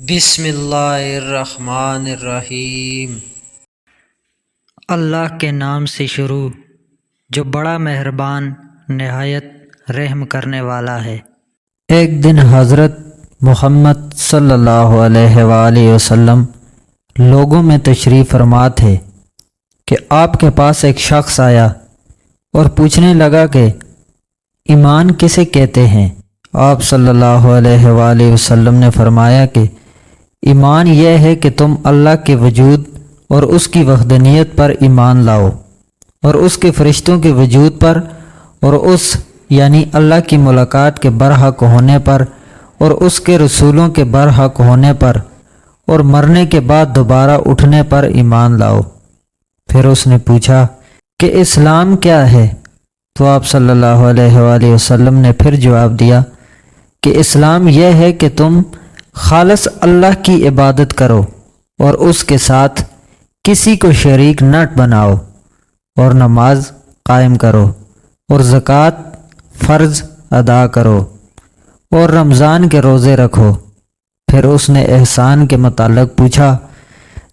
بسم اللہ الرحمن الرحیم۔ اللہ کے نام سے شروع جو بڑا مہربان نہایت رحم کرنے والا ہے۔ ایک دن حضرت محمد صلی اللہ علیہ وآلہ وسلم لوگوں میں تشریف فرما تھے کہ آپ کے پاس ایک شخص آیا اور پوچھنے لگا کہ ایمان کسے کہتے ہیں؟ آپ صلی اللہ علیہ وآلہ وسلم نے فرمایا کہ ایمان یہ ہے کہ تم اللہ کے وجود اور اس کی وحدانیت پر ایمان لاؤ، اور اس کے فرشتوں کے وجود پر، اور اس یعنی اللہ کی ملاقات کے برحق ہونے پر، اور اس کے رسولوں کے برحق ہونے پر، اور مرنے کے بعد دوبارہ اٹھنے پر ایمان لاؤ۔ پھر اس نے پوچھا کہ اسلام کیا ہے؟ تو آپ صلی اللہ علیہ وآلہ وسلم نے پھر جواب دیا کہ اسلام یہ ہے کہ تم خالص اللہ کی عبادت کرو اور اس کے ساتھ کسی کو شریک نہ بناؤ، اور نماز قائم کرو، اور زکوٰۃ فرض ادا کرو، اور رمضان کے روزے رکھو۔ پھر اس نے احسان کے متعلق پوچھا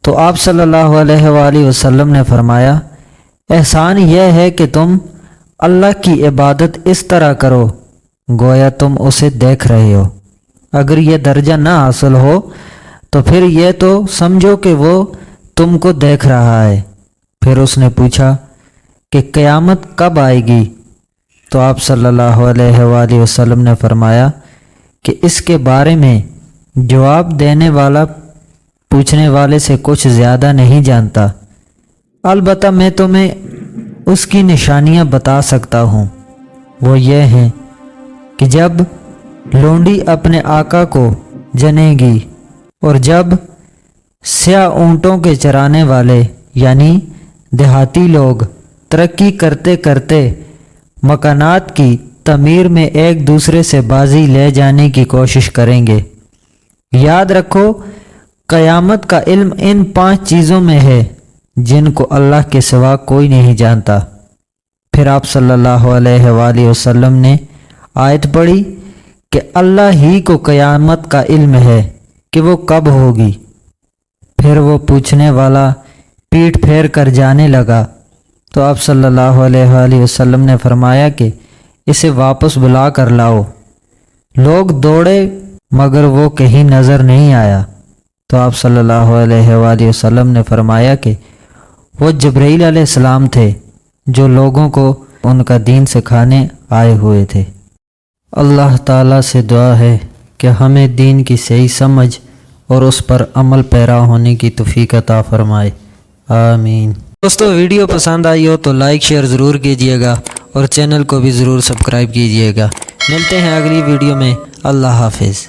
تو آپ صلی اللہ علیہ وآلہ وسلم نے فرمایا، احسان یہ ہے کہ تم اللہ کی عبادت اس طرح کرو گویا تم اسے دیکھ رہے ہو۔ اگر یہ درجہ نہ حاصل ہو تو پھر یہ تو سمجھو کہ وہ تم کو دیکھ رہا ہے۔ پھر اس نے پوچھا کہ قیامت کب آئے گی؟ تو آپ صلی اللہ علیہ وآلہ وسلم نے فرمایا کہ اس کے بارے میں جواب دینے والا پوچھنے والے سے کچھ زیادہ نہیں جانتا، البتہ میں تمہیں اس کی نشانیاں بتا سکتا ہوں۔ وہ یہ ہیں کہ جب لونڈی اپنے آقا کو جنے گی، اور جب سیاہ اونٹوں کے چرانے والے یعنی دیہاتی لوگ ترقی کرتے کرتے مکانات کی تعمیر میں ایک دوسرے سے بازی لے جانے کی کوشش کریں گے۔ یاد رکھو، قیامت کا علم ان 5 چیزوں میں ہے جن کو اللہ کے سوا کوئی نہیں جانتا۔ پھر آپ صلی اللہ علیہ وآلہ وسلم نے آیت پڑھی کہ اللہ ہی کو قیامت کا علم ہے کہ وہ کب ہوگی۔ پھر وہ پوچھنے والا پیٹھ پھیر کر جانے لگا تو آپ صلی اللہ علیہ وآلہ وسلم نے فرمایا کہ اسے واپس بلا کر لاؤ۔ لوگ دوڑے مگر وہ کہیں نظر نہیں آیا تو آپ صلی اللہ علیہ وآلہ وسلم نے فرمایا کہ وہ جبرائیل علیہ السلام تھے جو لوگوں کو ان کا دین سکھانے آئے ہوئے تھے۔ اللہ تعالیٰ سے دعا ہے کہ ہمیں دین کی صحیح سمجھ اور اس پر عمل پیرا ہونے کی توفیق عطا فرمائے، آمین۔ دوستو، ویڈیو پسند آئی ہو تو لائک شیئر ضرور کیجیے گا اور چینل کو بھی ضرور سبسکرائب کیجیے گا۔ ملتے ہیں اگلی ویڈیو میں، اللہ حافظ۔